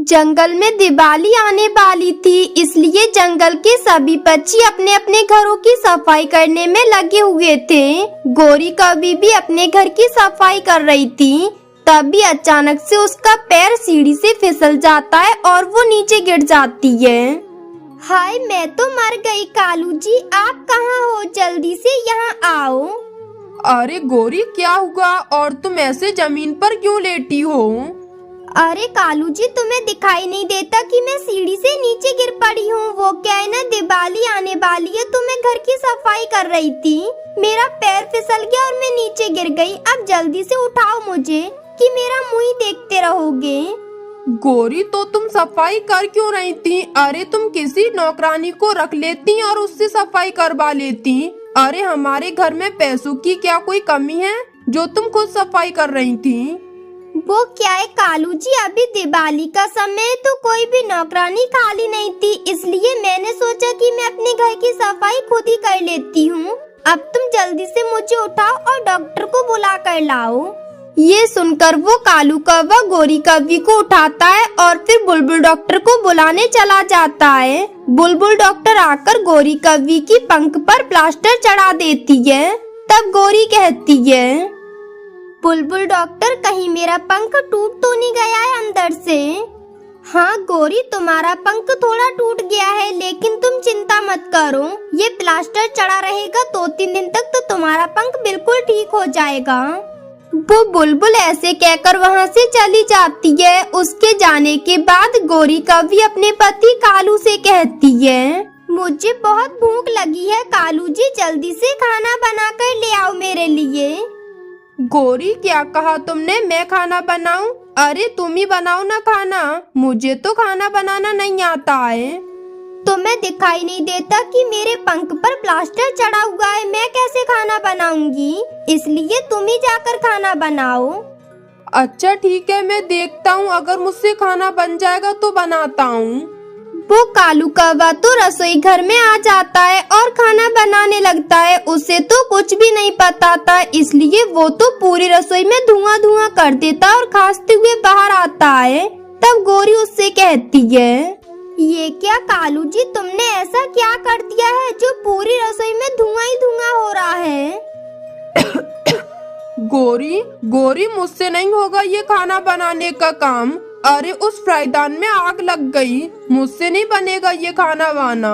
जंगल में दिवाली आने वाली थी, इसलिए जंगल के सभी पक्षी अपने अपने घरों की सफाई करने में लगे हुए थे। गोरी कौवी भी अपने घर की सफाई कर रही थी। तभी अचानक से उसका पैर सीढ़ी से फिसल जाता है और वो नीचे गिर जाती है। हाय, मैं तो मर गई। कालू जी, आप कहाँ हो? जल्दी से यहाँ आओ। अरे गोरी, क्या हुआ और तुम ऐसे जमीन पर क्यों लेटी हो? अरे कालू जी, तुम्हें दिखाई नहीं देता कि मैं सीढ़ी से नीचे गिर पड़ी हूँ? वो क्या है ना, दिवाली आने वाली है तो मैं घर की सफाई कर रही थी। मेरा पैर फिसल गया और मैं नीचे गिर गई। अब जल्दी से उठाओ मुझे, कि मेरा मुंह ही देखते रहोगे। गोरी, तो तुम सफाई कर क्यों रही थी? अरे तुम किसी नौकरानी को रख लेती और उससे सफाई करवा लेती। अरे हमारे घर में पैसों की क्या कोई कमी है जो तुम खुद सफाई कर रही थी? वो क्या है कालू जी, अभी दिवाली का समय है तो कोई भी नौकरानी खाली नहीं थी, इसलिए मैंने सोचा कि मैं अपने घर की सफाई खुद ही कर लेती हूँ। अब तुम जल्दी से मुझे उठाओ और डॉक्टर को बुला कर लाओ। ये सुनकर वो कालू कौवा गोरी कौवी को उठाता है और फिर बुलबुल डॉक्टर को बुलाने चला जाता है। बुलबुल डॉक्टर आकर गोरी कौवी की पंख पर प्लास्टर चढ़ा देती है। तब गोरी कहती है, बुलबुल डॉक्टर, कहीं मेरा पंख टूट तो नहीं गया है अंदर से? हाँ गोरी, तुम्हारा पंख थोड़ा टूट गया है, लेकिन तुम चिंता मत करो। ये प्लास्टर चढ़ा रहेगा 2-3 दिन तक तो तुम्हारा पंख बिल्कुल ठीक हो जाएगा। वो बुलबुल ऐसे कहकर वहाँ से चली जाती है। उसके जाने के बाद गोरी कौवी अपने पति कालू से कहती है, मुझे बहुत भूख लगी है कालू जी, जल्दी से खाना बना कर ले आओ मेरे लिए। गोरी, क्या कहा तुमने? मैं खाना बनाऊं? अरे तुम ही बनाओ ना खाना, मुझे तो खाना बनाना नहीं आता है। तुम्हें दिखाई नहीं देता कि मेरे पंख पर प्लास्टर चढ़ा हुआ है? मैं कैसे खाना बनाऊंगी? इसलिए तुम ही जाकर खाना बनाओ। अच्छा ठीक है, मैं देखता हूँ, अगर मुझसे खाना बन जाएगा तो बनाता हूँ। वो कालू कौवा तो रसोई घर में आ जाता है और खाना बनाने लगता है। उसे तो कुछ भी नहीं पता था, इसलिए वो तो पूरी रसोई में धुआं धुआं कर देता और खांसते हुए बाहर आता है। तब गोरी उससे कहती है, ये क्या कालू जी, तुमने ऐसा क्या कर दिया है जो पूरी रसोई में धुआं ही धुआं हो रहा है? गोरी, मुझसे नहीं होगा ये खाना बनाने का काम। अरे उस फ्राईदान में आग लग गई, मुझसे नहीं बनेगा ये खाना वाना।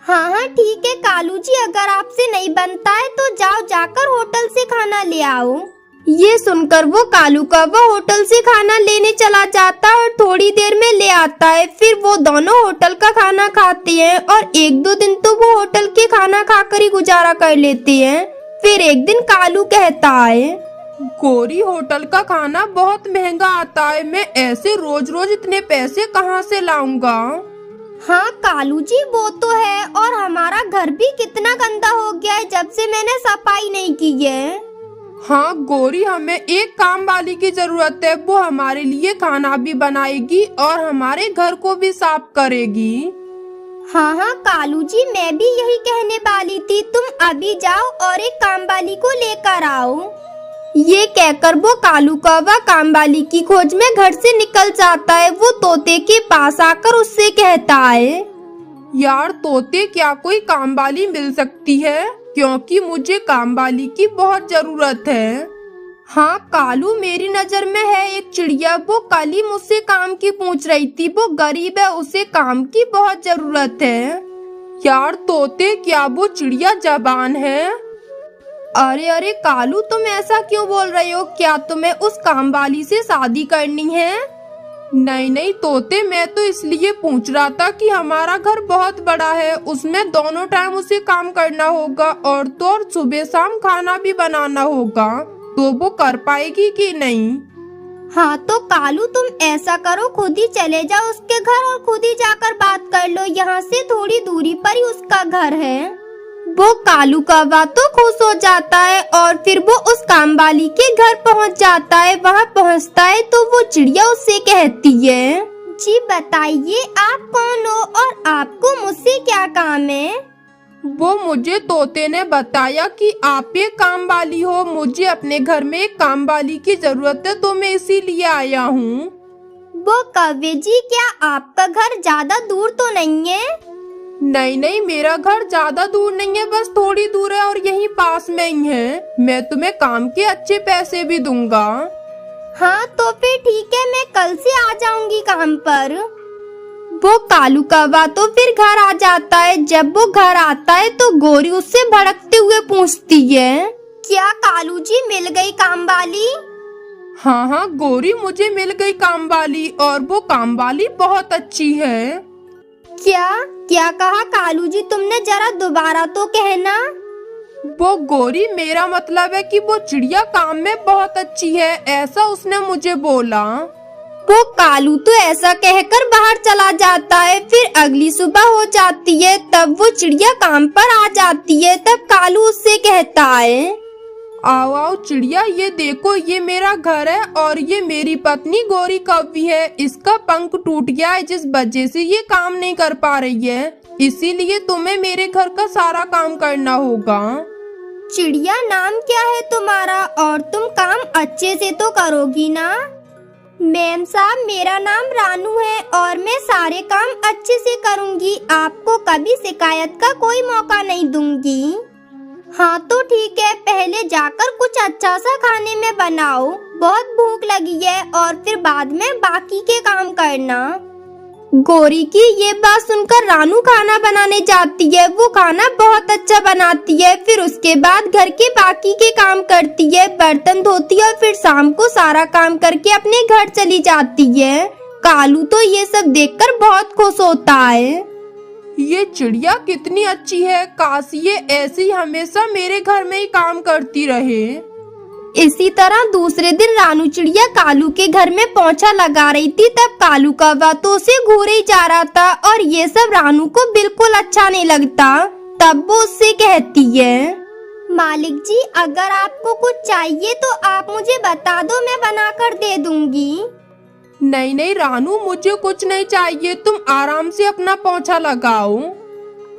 हाँ ठीक है कालू जी, अगर आपसे नहीं बनता है तो जाओ, जाकर होटल से खाना ले आओ। ये सुनकर वो कालू कौवा होटल से खाना लेने चला जाता है और थोड़ी देर में ले आता है। फिर वो दोनों होटल का खाना खाते हैं और 1-2 दिन तो वो होटल के खाना खाकर ही गुजारा कर लेते हैं। फिर एक दिन कालू कहता है, गोरी, होटल का खाना बहुत महंगा आता है, मैं ऐसे रोज रोज इतने पैसे कहाँ से लाऊंगा? हाँ कालू जी, वो तो है, और हमारा घर भी कितना गंदा हो गया है जब से मैंने सफाई नहीं की है। हाँ गोरी, हमें एक काम वाली की जरूरत है, वो हमारे लिए खाना भी बनाएगी और हमारे घर को भी साफ करेगी। हाँ कालू जी, मैं भी यही कहने वाली थी, तुम अभी जाओ और एक काम वाली को लेकर आओ। ये कहकर वो कालू कौवा काम वाली की खोज में घर से निकल जाता है। वो तोते के पास आकर उससे कहता है, यार तोते, क्या कोई काम वाली मिल सकती है? क्योंकि मुझे काम वाली की बहुत जरूरत है। हाँ कालू, मेरी नजर में है एक चिड़िया, वो कल ही मुझसे काम की पूछ रही थी, वो गरीब है, उसे काम की बहुत जरूरत है। यार तोते, क्या वो चिड़िया जबान है? अरे कालू, तुम ऐसा क्यों बोल रहे हो? क्या तुम्हें उस काम वाली से शादी करनी है? नहीं तोते, मैं तो इसलिए पूछ रहा था कि हमारा घर बहुत बड़ा है, उसमें दोनों टाइम उसे काम करना होगा और तो और सुबह शाम खाना भी बनाना होगा, तो वो कर पाएगी कि नहीं? हाँ तो कालू, तुम ऐसा करो, खुद ही चले जाओ उसके घर और खुद ही जाकर बात कर लो। यहाँ से थोड़ी दूरी पर ही उसका घर है। वो कालू कौवा तो खुश हो जाता है और फिर वो उस काम वाली के घर पहुँच जाता है। वहाँ पहुँचता है तो वो चिड़िया उससे कहती है, जी बताइए, आप कौन हो और आपको मुझसे क्या काम है? वो मुझे तोते ने बताया कि आप एक काम वाली हो, मुझे अपने घर में एक काम वाली की जरूरत है, तो मैं इसीलिए आया हूँ। वो कव्वे जी, क्या आपका घर ज्यादा दूर तो नहीं है? नहीं नहीं, मेरा घर ज्यादा दूर नहीं है, बस थोड़ी दूर है और यहीं पास में ही है। मैं तुम्हें काम के अच्छे पैसे भी दूंगा। हाँ तो फिर ठीक है, मैं कल से आ जाऊंगी काम पर। वो कालू कौवा तो फिर घर आ जाता है। जब वो घर आता है तो गोरी उससे भड़कते हुए पूछती है, क्या कालू जी मिल गई काम वाली? हाँ हाँ गोरी, मुझे मिल गई काम वाली, और वो काम वाली बहुत अच्छी है। क्या क्या कहा कालू जी तुमने? जरा दोबारा तो कहना। वो गोरी, मेरा मतलब है कि वो चिड़िया काम में बहुत अच्छी है, ऐसा उसने मुझे बोला। वो कालू तो ऐसा कहकर बाहर चला जाता है। फिर अगली सुबह हो जाती है, तब वो चिड़िया काम पर आ जाती है। तब कालू उससे कहता है, आओ आओ चिड़िया, ये देखो, ये मेरा घर है और ये मेरी पत्नी गोरी कौवी है। इसका पंख टूट गया है, जिस वजह से ये काम नहीं कर पा रही है, इसीलिए तुम्हें मेरे घर का सारा काम करना होगा। चिड़िया, नाम क्या है तुम्हारा और तुम काम अच्छे से तो करोगी ना? मैम साहब, मेरा नाम रानू है और मैं सारे काम अच्छे से करूंगी। आपको कभी शिकायत का कोई मौका नहीं दूंगी। हाँ तो ठीक है, पहले जाकर कुछ अच्छा सा खाने में बनाओ, बहुत भूख लगी है, और फिर बाद में बाकी के काम करना। गोरी की ये बात सुनकर रानू खाना बनाने जाती है। वो खाना बहुत अच्छा बनाती है। फिर उसके बाद घर के बाकी के काम करती है, बर्तन धोती है और फिर शाम को सारा काम करके अपने घर चली जाती है। कालू तो ये सब देखकर बहुत खुश होता है। ये चिड़िया कितनी अच्छी है, काश ये ऐसी हमेशा मेरे घर में ही काम करती रहे। इसी तरह दूसरे दिन रानू चिड़िया कालू के घर में पोंछा लगा रही थी। तब कालू कौवा तो उसे घूरे ही जा रहा था और ये सब रानू को बिल्कुल अच्छा नहीं लगता। तब वो उससे कहती है, मालिक जी, अगर आपको कुछ चाहिए तो आप मुझे बता दो, मैं बनाकर दे दूंगी। नहीं नहीं रानू, मुझे कुछ नहीं चाहिए, तुम आराम से अपना पोंछा लगाओ।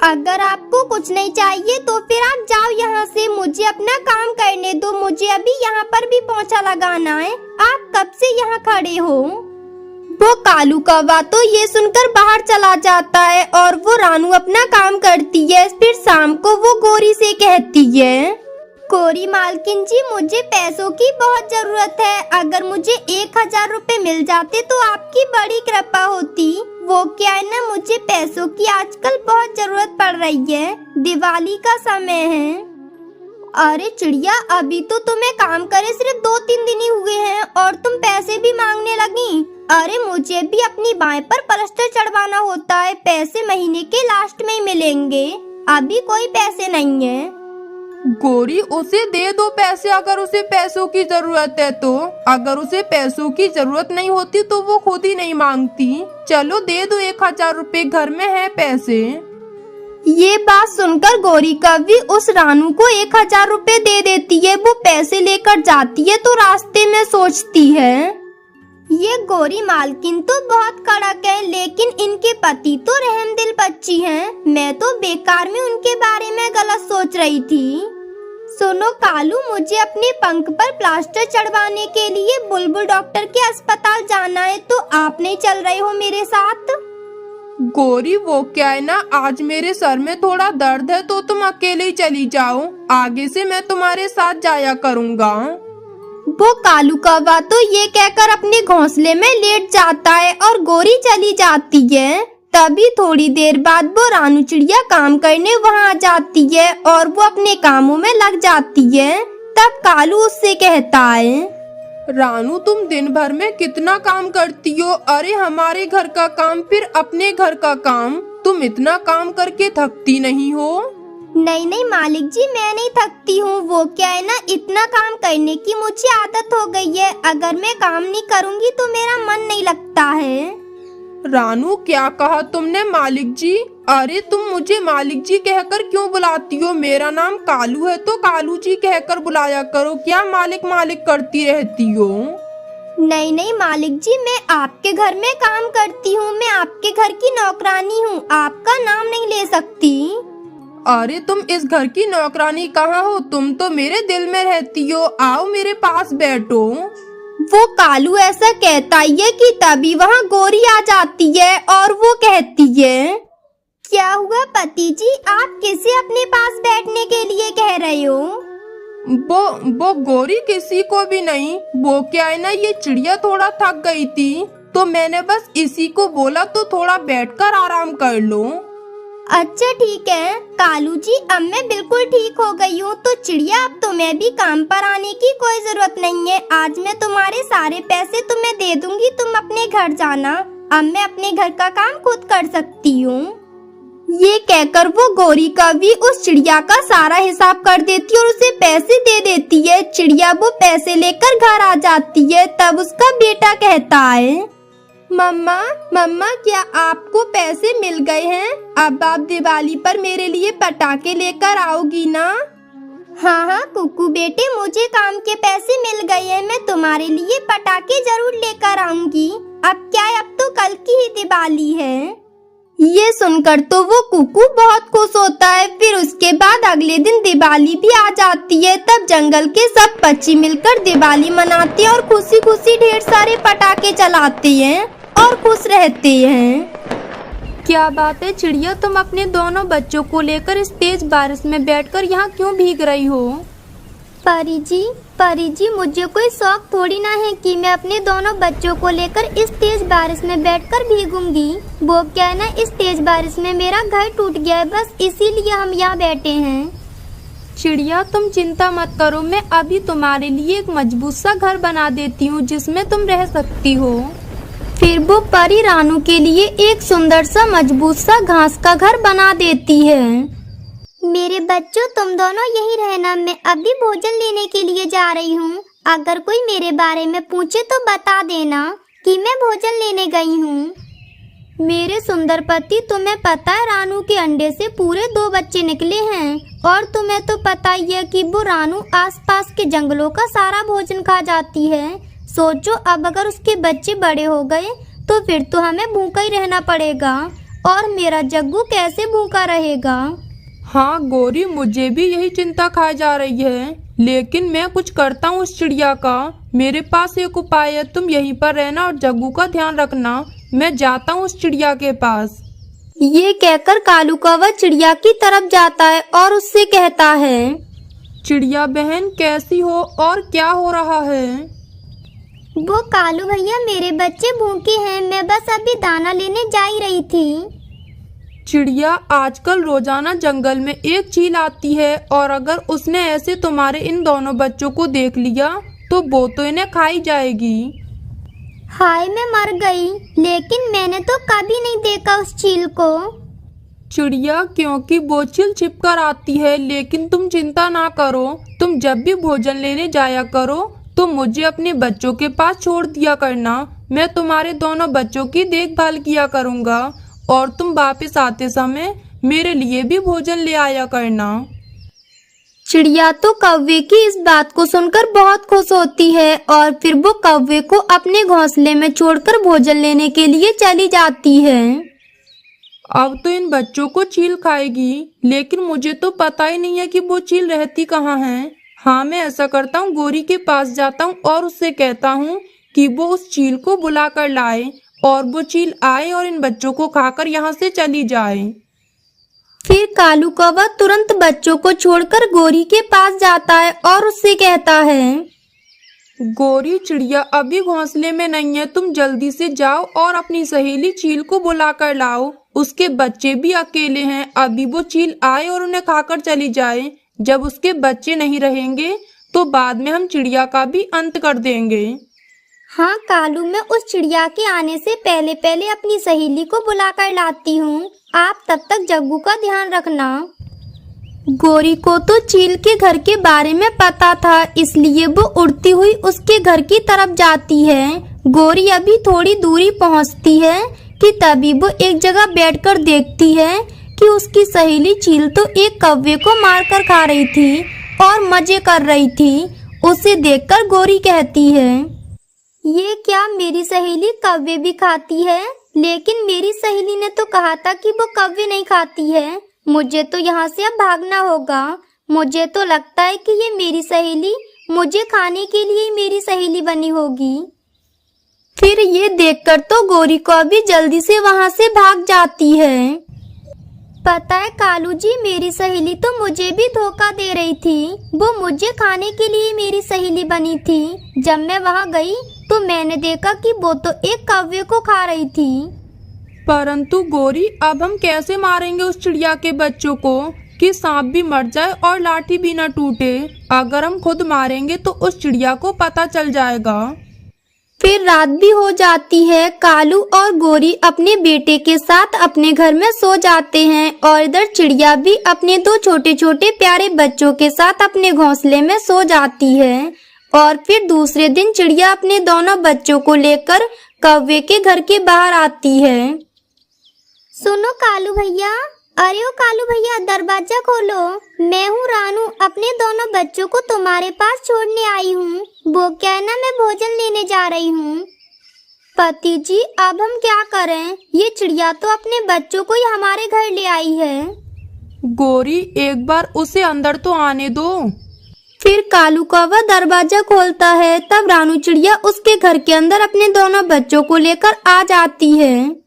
अगर आपको कुछ नहीं चाहिए तो फिर आप जाओ यहाँ से, मुझे अपना काम करने दो। मुझे अभी यहाँ पर भी पोंछा लगाना है। आप कब से यहाँ खड़े हो? वो कालू कौवा तो ये सुनकर बाहर चला जाता है और वो रानू अपना काम करती है। फिर शाम को वो गोरी से कहती है, गोरी मालकिन जी, मुझे पैसों की बहुत जरूरत है। अगर मुझे 1000 रुपए मिल जाते तो आपकी बड़ी कृपा होती। वो क्या है ना, मुझे पैसों की आजकल बहुत जरूरत पड़ रही है, दिवाली का समय है। अरे चिड़िया, अभी तो तुम्हें काम करे सिर्फ 2-3 दिन ही हुए हैं और तुम पैसे भी मांगने लगी। अरे मुझे भी अपनी बाएं पर प्लास्टर चढ़वाना होता है, पैसे महीने के लास्ट में ही मिलेंगे, अभी कोई पैसे नहीं है। गोरी, उसे दे दो पैसे अगर उसे पैसों की जरूरत है तो। अगर उसे पैसों की जरूरत नहीं होती तो वो खुद ही नहीं मांगती। चलो दे दो 1000 रुपए, घर में है पैसे। ये बात सुनकर गोरी कौवी उस रानू को 1000 रुपए दे देती है। वो पैसे लेकर जाती है तो रास्ते में सोचती है, ये गोरी मालकिन तो बहुत कड़क है, लेकिन इनके पति तो रहमदिल बच्ची हैं। मैं तो बेकार में उनके बारे में गलत सोच रही थी। सुनो कालू, मुझे अपने पंख पर प्लास्टर चढ़वाने के लिए बुलबुल डॉक्टर के अस्पताल जाना है, तो आप नहीं चल रहे हो मेरे साथ? गोरी, वो क्या है ना, आज मेरे सर में थोड़ा दर्द है तो तुम अकेले ही चली जाओ, आगे से मैं तुम्हारे साथ जाया करूँगा। वो कालू कौवा तो ये कहकर अपने घोंसले में लेट जाता है और गोरी चली जाती है। तभी थोड़ी देर बाद वो रानू चिड़िया काम करने वहाँ आ जाती है और वो अपने कामों में लग जाती है। तब कालू उससे कहता है, रानू, तुम दिन भर में कितना काम करती हो? अरे हमारे घर का काम, फिर अपने घर का काम, तुम इतना काम करके थकती नहीं हो? नहीं नहीं मालिक जी, मैं नहीं थकती हूँ। वो क्या है ना, इतना काम करने की मुझे आदत हो गई है। अगर मैं काम नहीं करूँगी तो मेरा मन नहीं लगता है। रानू, क्या कहा तुमने मालिक जी? अरे तुम मुझे मालिक जी कहकर क्यों बुलाती हो? मेरा नाम कालू है तो कालू जी कहकर बुलाया करो, क्या मालिक मालिक करती रहती हो? नहीं नहीं मालिक जी, मैं आपके घर में काम करती हूँ, मैं आपके घर की नौकरानी हूँ, आपका नाम नहीं ले सकती। अरे तुम इस घर की नौकरानी कहाँ हो? तुम तो मेरे दिल में रहती हो, आओ मेरे पास बैठो। वो कालू ऐसा कहता ही है कि तभी वहाँ गोरी आ जाती है और वो कहती है, क्या हुआ पति जी, आप किसे अपने पास बैठने के लिए कह रहे हो? वो गोरी किसी को भी नहीं। वो क्या है ना, ये चिड़िया थोड़ा थक गई थी तो मैंने बस इसी को बोला तो थोड़ा बैठकर आराम कर लो। अच्छा ठीक है कालू जी, अब मैं बिल्कुल ठीक हो गई हूँ। तो चिड़िया, अब तुम्हें भी काम पर आने की कोई जरूरत नहीं है। आज मैं तुम्हारे सारे पैसे तुम्हें दे दूंगी, तुम अपने घर जाना। अब मैं अपने घर का काम खुद कर सकती हूँ। ये कहकर वो गोरी का भी उस चिड़िया का सारा हिसाब कर देती है और उसे पैसे दे देती है। चिड़िया वो पैसे लेकर घर आ जाती है। तब उसका बेटा कहता है, मम्मा मम्मा, क्या आपको पैसे मिल गए हैं? अब आप दिवाली पर मेरे लिए पटाखे लेकर आओगी ना? हाँ हाँ कुकू बेटे, मुझे काम के पैसे मिल गए हैं। मैं तुम्हारे लिए पटाखे जरूर लेकर आऊंगी। अब क्या है, अब तो कल की ही दिवाली है। ये सुनकर तो वो कुकू बहुत खुश होता है। फिर उसके बाद अगले दिन दिवाली भी आ जाती है। तब जंगल के सब पक्षी मिलकर दिवाली मनाते हैं और खुशी खुशी ढेर सारे पटाखे चलाते हैं और खुश रहते हैं। क्या बात है चिड़िया, तुम अपने दोनों बच्चों को लेकर इस तेज बारिश में बैठकर यहाँ क्यों भीग रही हो? परी जी, मुझे कोई शौक थोड़ी ना है कि मैं अपने दोनों बच्चों को लेकर इस तेज बारिश में बैठकर भीगूंगी। वो क्या है ना, इस तेज बारिश में मेरा घर टूट गया है, बस इसीलिए हम यहाँ बैठे हैं। चिड़िया तुम चिंता मत करो, मैं अभी तुम्हारे लिए एक मजबूत सा घर बना देती हूँ जिसमें तुम रह सकती हो। फिर वो परी रानू के लिए एक सुंदर सा मजबूत सा घास का घर बना देती है। मेरे बच्चों, तुम दोनों यही रहना, मैं अभी भोजन लेने के लिए जा रही हूँ। अगर कोई मेरे बारे में पूछे तो बता देना कि मैं भोजन लेने गई हूँ। मेरे सुंदर पति, तुम्हें पता है रानू के अंडे से पूरे 2 बच्चे निकले हैं और तुम्हें तो पता ही है कि वो रानू आसपास के जंगलों का सारा भोजन खा जाती है। सोचो, अब अगर उसके बच्चे बड़े हो गए तो फिर तो हमें भूखा ही रहना पड़ेगा और मेरा जग्गू कैसे भूखा रहेगा? हाँ गोरी, मुझे भी यही चिंता खाई जा रही है, लेकिन मैं कुछ करता हूँ उस चिड़िया का। मेरे पास एक उपाय है, तुम यहीं पर रहना और जग्गू का ध्यान रखना। मैं जाता हूँ उस चिड़िया के पास। ये कहकर कालू कौवा चिड़िया की तरफ जाता है और उससे कहता है, चिड़िया बहन कैसी हो और क्या हो रहा है? वो कालू भैया, मेरे बच्चे भूखे हैं, मैं बस अभी दाना लेने जा ही रही थी। चिड़िया, आजकल रोजाना जंगल में एक चील आती है और अगर उसने ऐसे तुम्हारे इन दोनों बच्चों को देख लिया तो वो तो इन्हें खाई जाएगी। हाय, मैं मर गई, लेकिन मैंने तो कभी नहीं देखा उस चील को। चिड़िया, क्योंकि वो चील छिपकर आती है, लेकिन तुम चिंता ना करो। तुम जब भी भोजन लेने जाया करो तो मुझे अपने बच्चों के पास छोड़ दिया करना। मैं तुम्हारे दोनों बच्चों की देखभाल किया करूँगा और तुम वापस आते समय मेरे लिए भी भोजन ले आया करना। चिड़िया तो कौवे की इस बात को सुनकर बहुत खुश होती है और फिर वो कौवे को अपने घोंसले में छोड़कर भोजन लेने के लिए चली जाती है। अब तो इन बच्चों को चील खाएगी, लेकिन मुझे तो पता ही नहीं है कि वो चील रहती कहाँ है। हाँ, मैं ऐसा करता हूँ, गोरी के पास जाता हूँ और उससे कहता हूँ कि वो उस चील को बुला कर लाए और वो चील आए और इन बच्चों को खाकर यहाँ से चली जाए। फिर कालू कौवा तुरंत बच्चों को छोड़कर गोरी के पास जाता है और उससे कहता है, गोरी, चिड़िया अभी घोंसले में नहीं है, तुम जल्दी से जाओ और अपनी सहेली चील को बुला कर लाओ। उसके बच्चे भी अकेले हैं, अभी वो चील आए और उन्हें खाकर चली जाए। जब उसके बच्चे नहीं रहेंगे तो बाद में हम चिड़िया का भी अंत कर देंगे। हाँ कालू, मैं उस चिड़िया के आने से पहले पहले अपनी सहेली को बुला कर लाती हूँ। आप तब तक जग्गू का ध्यान रखना। गोरी को तो चील के घर के बारे में पता था, इसलिए वो उड़ती हुई उसके घर की तरफ जाती है। गोरी अभी थोड़ी दूरी पहुँचती है कि तभी वो एक जगह बैठकर देखती है कि उसकी सहेली चील तो एक कौवे को मारकर खा रही थी और मजे कर रही थी। उसे देखकर गोरी कहती है, ये क्या, मेरी सहेली कौवे भी खाती है? लेकिन मेरी सहेली ने तो कहा था कि वो कौवे नहीं खाती है। मुझे तो यहाँ से अब भागना होगा। मुझे तो लगता है कि ये मेरी सहेली मुझे खाने के लिए मेरी सहेली बनी होगी। फिर ये देखकर तो गौरी को भी जल्दी से वहाँ से भाग जाती है। पता है कालू जी, मेरी सहेली तो मुझे भी धोखा दे रही थी। वो मुझे खाने के लिए मेरी सहेली बनी थी। जब मैं वहाँ गई तो मैंने देखा कि वो तो एक कौवे को खा रही थी। परंतु गौरी, अब हम कैसे मारेंगे उस चिड़िया के बच्चों को कि सांप भी मर जाए और लाठी भी न टूटे? अगर हम खुद मारेंगे तो उस चिड़िया को पता चल जाएगा। फिर रात भी हो जाती है। कालू और गौरी अपने बेटे के साथ अपने घर में सो जाते हैं और इधर चिड़िया भी अपने दो छोटे छोटे प्यारे बच्चों के साथ अपने घोंसले में सो जाती है। और फिर दूसरे दिन चिड़िया अपने दोनों बच्चों को लेकर कौवे के घर के बाहर आती है। सुनो कालू भैया, अरे ओ कालू भैया, दरवाजा खोलो। मैं हूँ रानू, अपने दोनों बच्चों को तुम्हारे पास छोड़ने आई हूँ। वो क्या है ना, मैं भोजन लेने जा रही हूँ। पति जी, अब हम क्या करें? ये चिड़िया तो अपने बच्चों को ही हमारे घर ले आई है। गौरी, एक बार उसे अंदर तो आने दो। फिर कालू कौवा दरवाजा खोलता है। तब रानू चिड़िया उसके घर के अंदर अपने दोनों बच्चों को लेकर आ जाती है।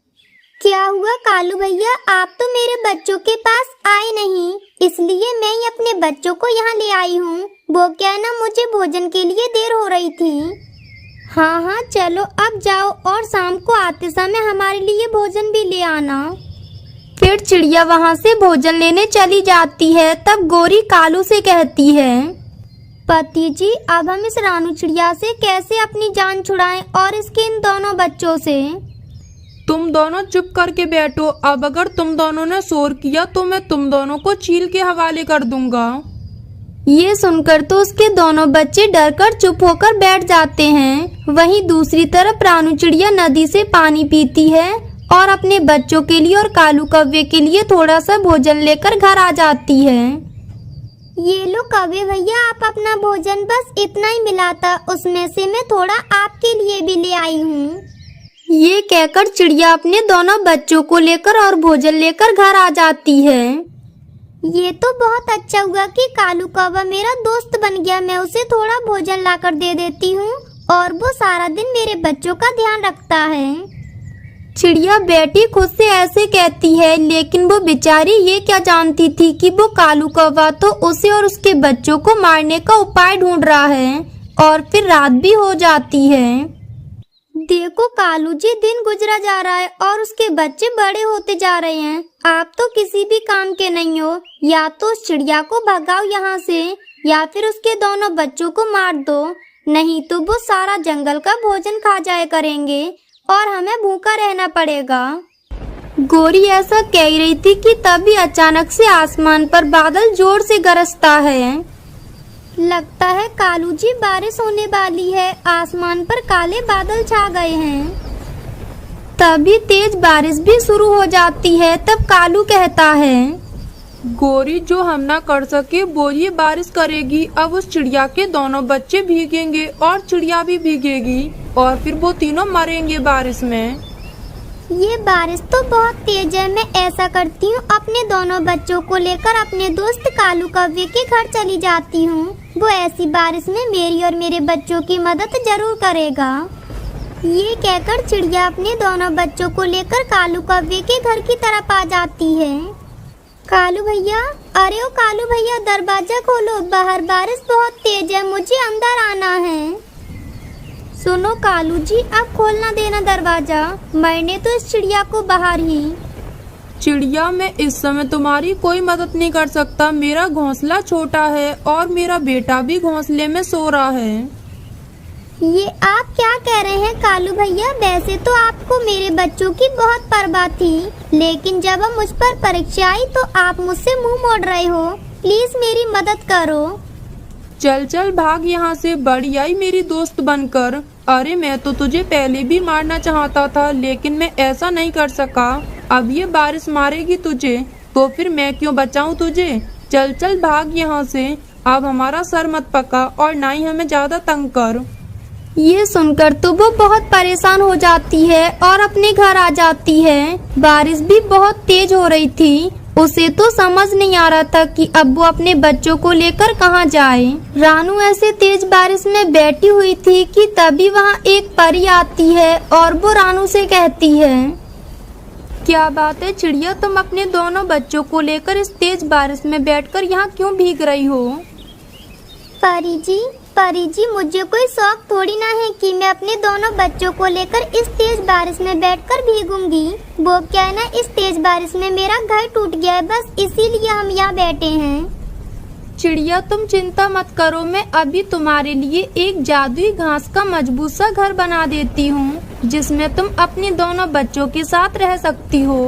क्या हुआ कालू भैया, आप तो मेरे बच्चों के पास आए नहीं, इसलिए मैं ही अपने बच्चों को यहाँ ले आई हूँ। वो क्या है ना, मुझे भोजन के लिए देर हो रही थी। हाँ हाँ चलो अब जाओ और शाम को आते समय हमारे लिए भोजन भी ले आना। फिर चिड़िया वहाँ से भोजन लेने चली जाती है। तब गौरी कालू से कहती है, पति जी, अब हम इस रानू चिड़िया से कैसे अपनी जान छुड़ाएं और इसके इन दोनों बच्चों से? तुम दोनों चुप करके बैठो। अब अगर तुम दोनों ने शोर किया तो मैं तुम दोनों को चील के हवाले कर दूंगा। ये सुनकर तो उसके दोनों बच्चे डरकर चुप होकर बैठ जाते हैं। वहीं दूसरी तरफ रानू चिड़िया नदी से पानी पीती है और अपने बच्चों के लिए और कालू कौवे के लिए थोड़ा सा भोजन लेकर घर आ जाती है। ये लो कौवे भैया, आप अपना भोजन बस इतना ही मिला था, उसमें से मैं थोड़ा आपके लिए भी ले आई हूँ। ये कहकर चिड़िया अपने दोनों बच्चों को लेकर और भोजन लेकर घर आ जाती है। ये तो बहुत अच्छा हुआ कि कालू कौवा मेरा दोस्त बन गया। मैं उसे थोड़ा भोजन लाकर दे देती हूँ और वो सारा दिन मेरे बच्चों का ध्यान रखता है। चिड़िया बेटी खुद से ऐसे कहती है, लेकिन वो बेचारी ये क्या जानती थी कि वो कालू कौवा तो उसे और उसके बच्चों को मारने का उपाय ढूंढ रहा है। और फिर रात भी हो जाती है। देखो कालू जी, दिन गुजरा जा रहा है और उसके बच्चे बड़े होते जा रहे हैं। आप तो किसी भी काम के नहीं हो। या तो उस चिड़िया को भगाओ यहाँ से या फिर उसके दोनों बच्चों को मार दो, नहीं तो वो सारा जंगल का भोजन खा जाया करेंगे और हमें भूखा रहना पड़ेगा। गौरी ऐसा कह रही थी कि तभी अचानक से आसमान पर बादल जोर से गरजता है। लगता है कालू जी बारिश होने वाली है। आसमान पर काले बादल छा गए हैं। तभी तेज बारिश भी शुरू हो जाती है। तब कालू कहता है, गौरी, जो हम ना कर सके वो ये बारिश करेगी। अब उस चिड़िया के दोनों बच्चे भीगेंगे और चिड़िया भी भीगेगी और फिर वो तीनों मरेंगे बारिश में। ये बारिश तो बहुत तेज है। मैं ऐसा करती हूँ, अपने दोनों बच्चों को लेकर अपने दोस्त कालू कौवे के घर चली जाती हूँ। वो ऐसी बारिश में मेरी और मेरे बच्चों की मदद जरूर करेगा। ये कहकर चिड़िया अपने दोनों बच्चों को लेकर कालू कौवे के घर की तरफ आ जाती है। कालू भैया, अरे ओ कालू भैया, दरवाजा खोलो, बाहर बारिश बहुत तेज है, मुझे अंदर आना है। सुनो कालू जी, अब खोलना देना दरवाजा, मैंने तो इस चिड़िया को बाहर ही। चिड़िया, मैं इस समय तुम्हारी कोई मदद नहीं कर सकता। मेरा घोंसला छोटा है और मेरा बेटा भी घोंसले में सो रहा है। ये आप क्या कह रहे हैं कालू भैया? वैसे तो आपको मेरे बच्चों की बहुत परवाह थी, लेकिन जब अब मुझ पर परीक्षा आई तो आप मुझसे मुंह मोड़ रहे हो। प्लीज मेरी मदद करो। चल चल भाग यहाँ से, बड़ी आई मेरी दोस्त बनकर। अरे मैं तो तुझे पहले भी मारना चाहता था, लेकिन मैं ऐसा नहीं कर सका। अब ये बारिश मारेगी तुझे तो फिर मैं क्यों बचाऊं तुझे। चल चल भाग यहाँ से, अब हमारा सर मत पका और ना ही हमें ज्यादा तंग कर। ये सुनकर तो वो बहुत परेशान हो जाती है और अपने घर आ जाती है। बारिश भी बहुत तेज हो रही थी उसे तो समझ नहीं आ रहा था कि अब वो अपने बच्चों को लेकर कहाँ जाए। रानू ऐसे तेज बारिश में बैठी हुई थी कि तभी वहाँ एक परी आती है और वो रानू से कहती है, क्या बात है चिड़िया, तुम अपने दोनों बच्चों को लेकर इस तेज बारिश में बैठकर यहाँ क्यों भीग रही हो? परी जी मुझे कोई शौक थोड़ी ना है कि मैं अपने दोनों बच्चों को लेकर इस तेज बारिश में बैठकर भीगूंगी। वो क्या है ना, इस तेज बारिश में मेरा घर टूट गया है, बस इसीलिए हम यहाँ बैठे हैं। चिड़िया तुम चिंता मत करो, मैं अभी तुम्हारे लिए एक जादुई घास का मजबूत सा घर बना देती हूँ जिसमें तुम अपने दोनों बच्चों के साथ रह सकती हो।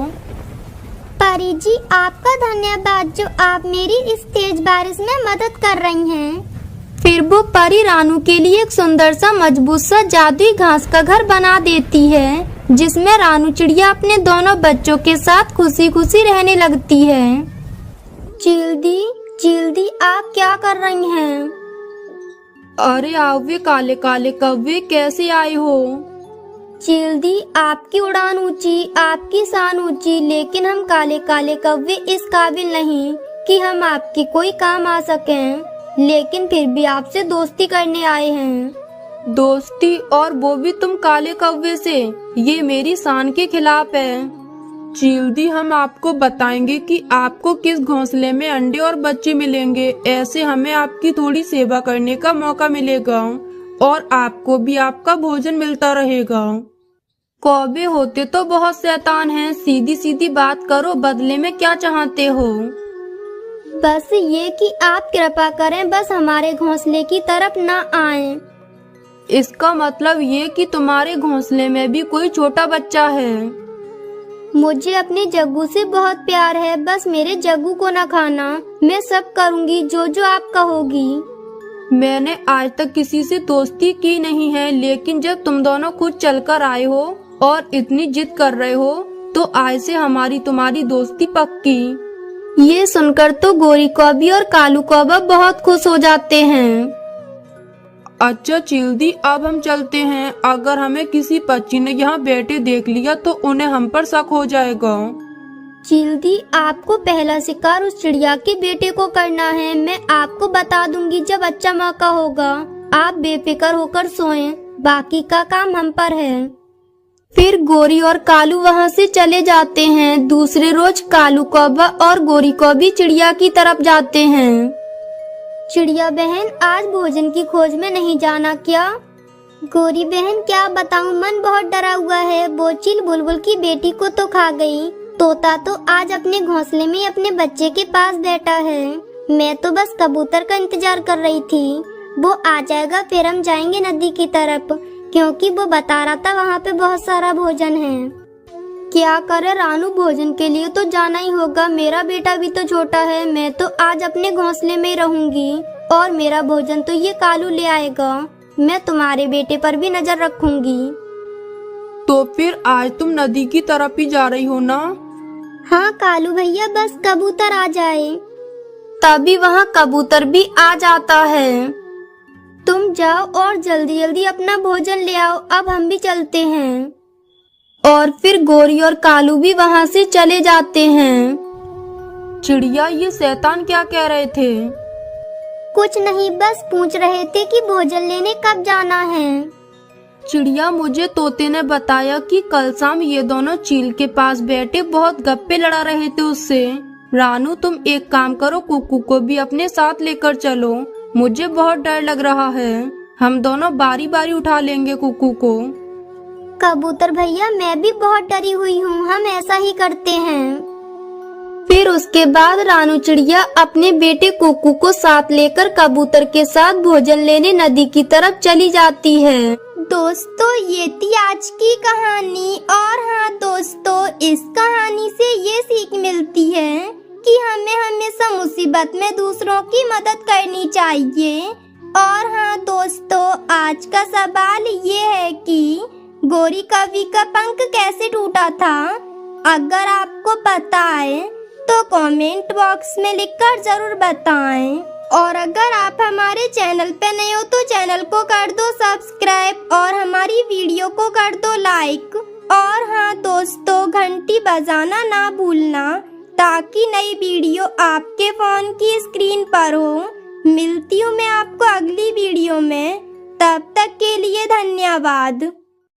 परी जी आपका धन्यवाद जो आप मेरी इस तेज बारिश में मदद कर रही हैं। फिर वो परी रानू के लिए एक सुंदर सा मजबूत सा जादुई घास का घर बना देती है जिसमें रानू चिड़िया अपने दोनों बच्चों के साथ खुशी खुशी रहने लगती है। चिल्दी आप क्या कर रही हैं? अरे आओ वे काले काले कौवे, कैसे आए हो? चिल्दी आपकी उड़ान ऊंची, आपकी शान ऊंची, लेकिन हम काले काले कौवे इस काबिल नहीं कि हम आपकी कोई काम आ सकें, लेकिन फिर भी आपसे दोस्ती करने आए हैं। दोस्ती, और वो भी तुम काले कौवे से? ये मेरी शान के खिलाफ है। चिल्दी हम आपको बताएंगे कि आपको किस घोंसले में अंडे और बच्चे मिलेंगे, ऐसे हमें आपकी थोड़ी सेवा करने का मौका मिलेगा और आपको भी आपका भोजन मिलता रहेगा। कौवे होते तो बहुत शैतान हैं, सीधी सीधी बात करो, बदले में क्या चाहते हो? बस ये कि आप कृपा करें, बस हमारे घोंसले की तरफ ना आएं। इसका मतलब ये कि तुम्हारे घोंसले में भी कोई छोटा बच्चा है। मुझे अपने जग्गू से बहुत प्यार है, बस मेरे जग्गू को ना खाना। मैं सब करूँगी जो जो आप कहोगी। मैंने आज तक किसी से दोस्ती की नहीं है, लेकिन जब तुम दोनों खुद चलकर आए हो और इतनी जिद कर रहे हो तो आज से हमारी तुम्हारी दोस्ती पक्की। ये सुनकर तो गोरी कौवी और कालू कौवा बहुत खुश हो जाते हैं। अच्छा चिल्दी अब हम चलते हैं, अगर हमें किसी पक्षी ने यहाँ बैठे देख लिया तो उन्हें हम पर शक हो जाएगा। चिल्दी आपको पहला शिकार उस चिड़िया के बेटे को करना है, मैं आपको बता दूंगी जब अच्छा मौका होगा। आप बेफिक्र होकर सोएं, बाकी का काम हम पर है। फिर गोरी और कालू वहाँ से चले जाते हैं। दूसरे रोज कालू कौवा और गोरी कौवी चिड़िया की तरफ जाते हैं। चिड़िया बहन आज भोजन की खोज में नहीं जाना क्या? गोरी बहन क्या बताऊं, मन बहुत डरा हुआ है। वो चील बुलबुल की बेटी को तो खा गई, तोता तो आज अपने घोंसले में अपने बच्चे के पास बैठा है। मैं तो बस कबूतर का इंतजार कर रही थी, वो आ जाएगा फिर हम जाएंगे नदी की तरफ, क्योंकि वो बता रहा था वहाँ पे बहुत सारा भोजन है। क्या करे रानू, भोजन के लिए तो जाना ही होगा। मेरा बेटा भी तो छोटा है, मैं तो आज अपने घोंसले में रहूंगी और मेरा भोजन तो ये कालू ले आएगा। मैं तुम्हारे बेटे पर भी नजर रखूंगी। तो फिर आज तुम नदी की तरफ ही जा रही हो ना? हाँ कालू भैया, बस कबूतर आ जाए। तभी वहाँ कबूतर भी आ जाता है। तुम जाओ और जल्दी जल्दी अपना भोजन ले आओ, अब हम भी चलते हैं। और फिर गोरी और कालू भी वहाँ से चले जाते हैं। चिड़िया ये शैतान क्या कह रहे थे? कुछ नहीं, बस पूछ रहे थे कि भोजन लेने कब जाना है। चिड़िया मुझे तोते ने बताया कि कल शाम ये दोनों चील के पास बैठे बहुत गप्पे लड़ा रहे थे उससे। रानू तुम एक काम करो, कुकू को भी अपने साथ लेकर चलो, मुझे बहुत डर लग रहा है। हम दोनों बारी बारी उठा लेंगे कुकू को। कबूतर भैया मैं भी बहुत डरी हुई हूँ, हम ऐसा ही करते हैं। फिर उसके बाद रानू चिड़िया अपने बेटे कुकू को साथ लेकर कबूतर के साथ भोजन लेने नदी की तरफ चली जाती है। दोस्तों ये थी आज की कहानी, और हाँ दोस्तों इस कहानी से ये सीख मिलती है कि हमें हमेशा मुसीबत में दूसरों की मदद करनी चाहिए। और हाँ दोस्तों आज का सवाल ये है कि गोरी कौवी का पंख कैसे टूटा था? अगर आपको पता है तो कमेंट बॉक्स में लिखकर जरूर बताएं। और अगर आप हमारे चैनल पे नए हो तो चैनल को कर दो सब्सक्राइब और हमारी वीडियो को कर दो लाइक। और हाँ दोस्तों घंटी बजाना ना भूलना, ताकि नई वीडियो आपके फोन की स्क्रीन पर हो। मिलती हूँ मैं आपको अगली वीडियो में, तब तक के लिए धन्यवाद।